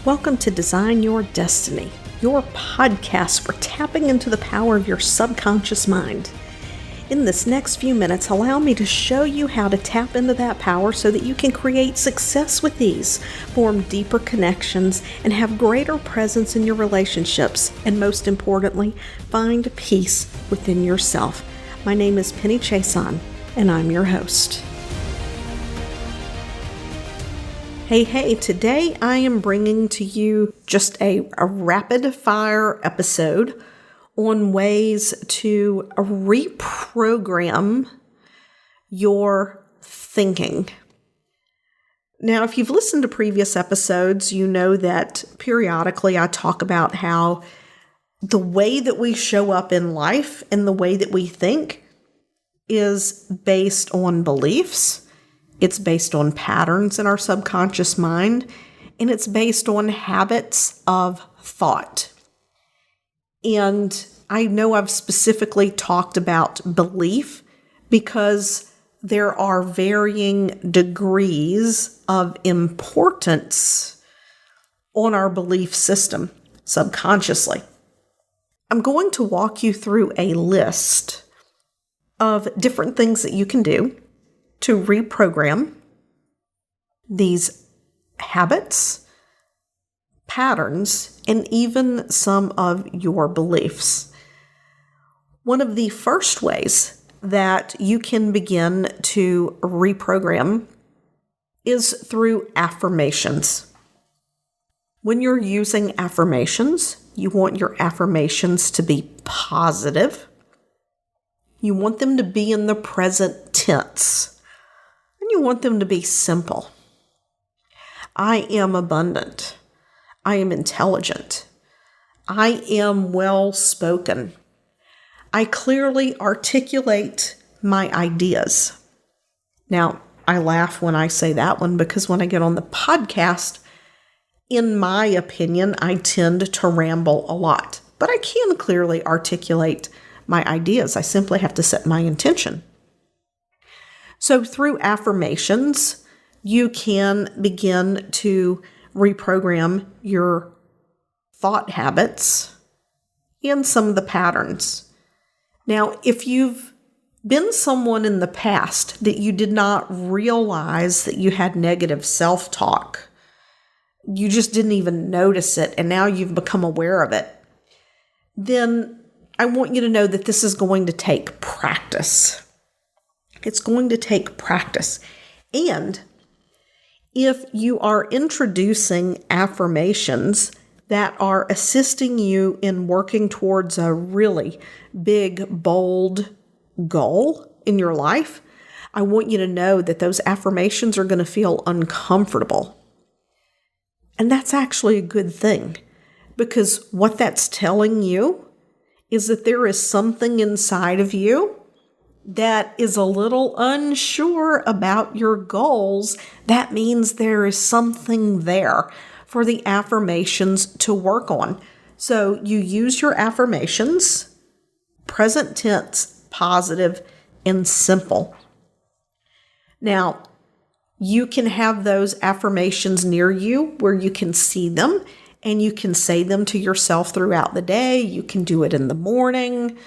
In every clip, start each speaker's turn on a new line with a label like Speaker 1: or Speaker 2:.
Speaker 1: Welcome to Design Your Destiny, your podcast for tapping into the power of your subconscious mind. In this next few minutes, allow me to show you how to tap into that power so that you can create success with ease, form deeper connections, and have greater presence in your relationships, and most importantly, find peace within yourself. My name is Penny Chason, and I'm your host. Hey, today I am bringing to you just a rapid fire episode on ways to reprogram your thinking. Now, if you've listened to previous episodes, you know that periodically I talk about how the way that we show up in life and the way that we think is based on beliefs. It's based on patterns in our subconscious mind, and it's based on habits of thought. And I know I've specifically talked about belief because there are varying degrees of importance on our belief system subconsciously. I'm going to walk you through a list of different things that you can do to reprogram these habits, patterns, and even some of your beliefs. One of the first ways that you can begin to reprogram is through affirmations. When you're using affirmations, you want your affirmations to be positive. You want them to be in the present tense. And you want them to be simple. I am abundant. I am intelligent. I am well-spoken. I clearly articulate my ideas. Now, I laugh when I say that one because when I get on the podcast, in my opinion, I tend to ramble a lot. But I can clearly articulate my ideas. I simply have to set my intention. So through affirmations, you can begin to reprogram your thought habits and some of the patterns. Now, if you've been someone in the past that you did not realize that you had negative self-talk, you just didn't even notice it, and now you've become aware of it, then I want you to know that this is going to take practice. It's going to take practice. And if you are introducing affirmations that are assisting you in working towards a really big, bold goal in your life, I want you to know that those affirmations are going to feel uncomfortable. And that's actually a good thing, because what that's telling you is that there is something inside of you that is a little unsure about your goals. That means there is something there for the affirmations to work on. So you use your affirmations, present tense, positive, and simple. Now, you can have those affirmations near you where you can see them and you can say them to yourself throughout the day. You can do it in the morning,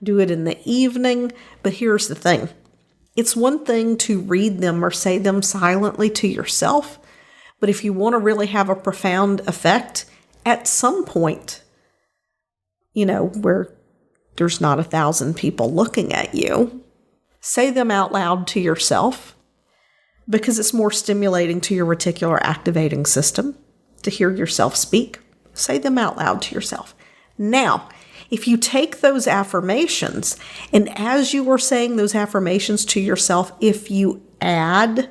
Speaker 1: do it in the evening. But here's the thing. It's one thing to read them or say them silently to yourself. But if you want to really have a profound effect, at some point, where there's not 1,000 people looking at you, say them out loud to yourself, because it's more stimulating to your reticular activating system to hear yourself speak. Say them out loud to yourself. Now, if you take those affirmations, and as you are saying those affirmations to yourself, if you add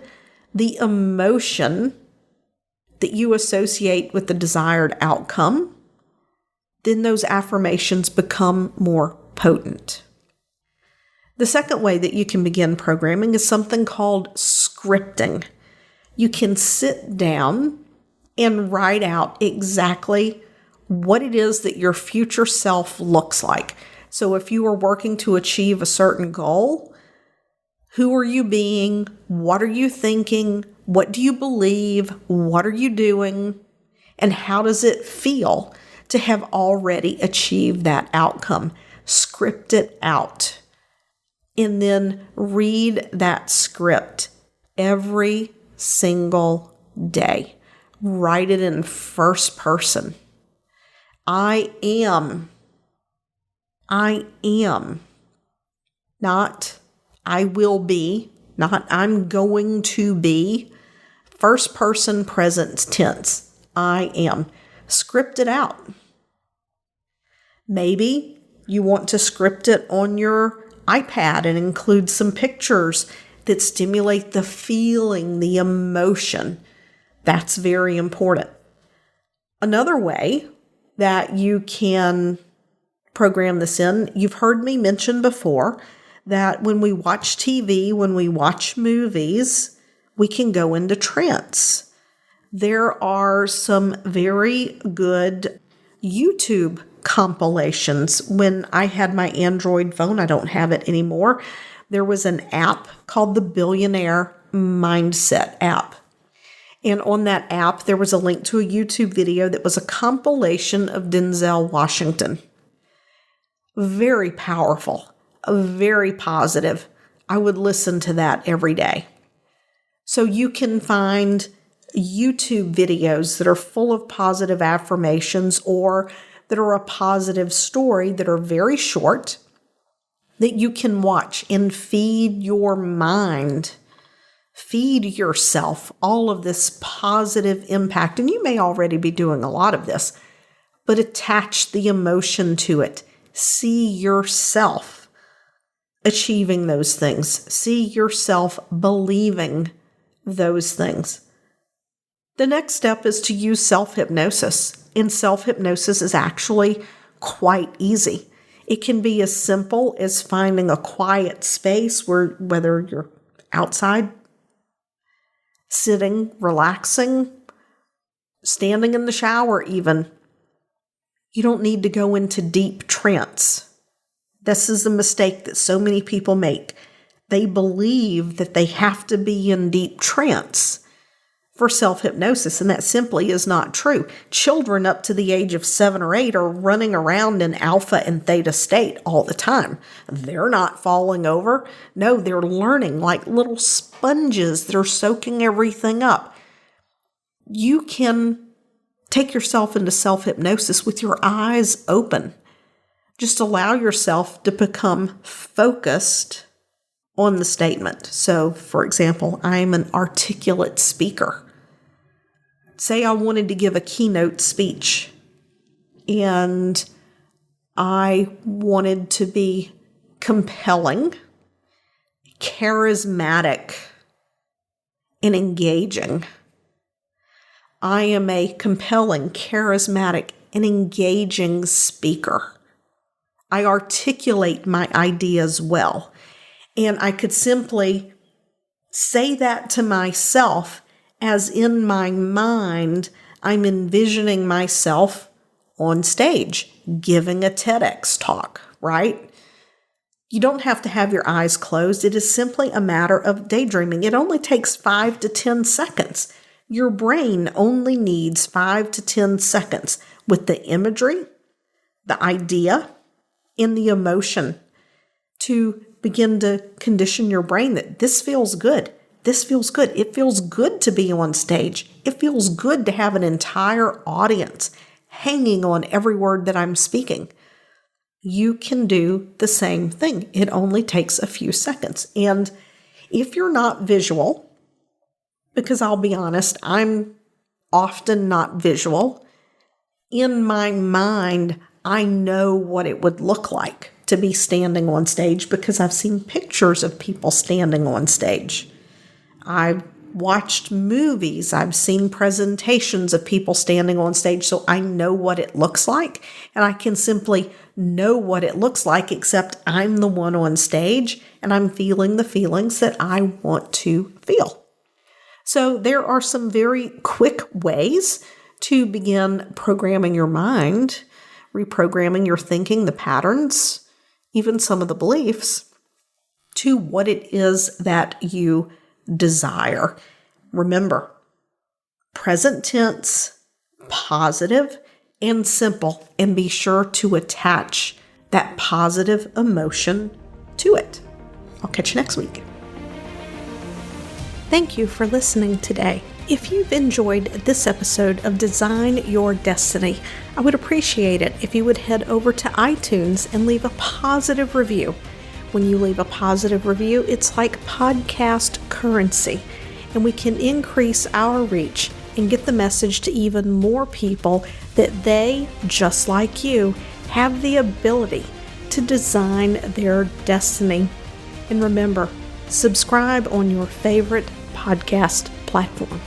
Speaker 1: the emotion that you associate with the desired outcome, then those affirmations become more potent. The second way that you can begin programming is something called scripting. You can sit down and write out exactly what it is that your future self looks like. So if you are working to achieve a certain goal, who are you being? What are you thinking? What do you believe? What are you doing? And how does it feel to have already achieved that outcome? Script it out. And then read that script every single day. Write it in first person. I am. Not I will be, not I'm going to be. First person present tense. I am. Script it out. Maybe you want to script it on your iPad and include some pictures that stimulate the feeling, the emotion. That's very important. Another way that you can program this in, you've heard me mention before that when we watch TV, when we watch movies, we can go into trance. There are some very good YouTube compilations. When I had my Android phone, I don't have it anymore, there was an app called the Billionaire Mindset app. And on that app, there was a link to a YouTube video that was a compilation of Denzel Washington. Very powerful, very positive. I would listen to that every day. So you can find YouTube videos that are full of positive affirmations or that are a positive story that are very short that you can watch and feed your mind, feed yourself all of this positive impact. And you may already be doing a lot of this, but attach the emotion to it. See yourself achieving those things. See yourself believing those things. The next step is to use self-hypnosis. And self-hypnosis is actually quite easy. It can be as simple as finding a quiet space whether you're outside, sitting, relaxing, standing in the shower even. You don't need to go into deep trance. This is a mistake that so many people make. They believe that they have to be in deep trance for self-hypnosis, and that simply is not true. Children up to the age of 7 or 8 are running around in alpha and theta state all the time. They're not falling over. No, they're learning like little sponges that are soaking everything up. You can take yourself into self-hypnosis with your eyes open. Just allow yourself to become focused on the statement. So, for example, I'm an articulate speaker. Say I wanted to give a keynote speech and I wanted to be compelling, charismatic, and engaging. I am a compelling, charismatic, and engaging speaker. I articulate my ideas well. And I could simply say that to myself as in my mind, I'm envisioning myself on stage giving a TEDx talk, right? You don't have to have your eyes closed. It is simply a matter of daydreaming. It only takes 5 to 10 seconds. Your brain only needs 5 to 10 seconds with the imagery, the idea, and the emotion to begin to condition your brain that this feels good. This feels good. It feels good to be on stage. It feels good to have an entire audience hanging on every word that I'm speaking. You can do the same thing. It only takes a few seconds. And if you're not visual, because I'll be honest, I'm often not visual, in my mind, I know what it would look like to be standing on stage because I've seen pictures of people standing on stage. I've watched movies. I've seen presentations of people standing on stage, so I know what it looks like. And I can simply know what it looks like, except I'm the one on stage and I'm feeling the feelings that I want to feel. So there are some very quick ways to begin programming your mind, reprogramming your thinking, the patterns, even some of the beliefs, to what it is that you desire. Remember, present tense, positive and simple, and be sure to attach that positive emotion to it. I'll catch you next week. Thank you for listening today. If you've enjoyed this episode of Design Your Destiny, I would appreciate it if you would head over to iTunes and leave a positive review. When you leave a positive review, it's like podcast currency, and we can increase our reach and get the message to even more people that they, just like you, have the ability to design their destiny. And remember, subscribe on your favorite podcast platform.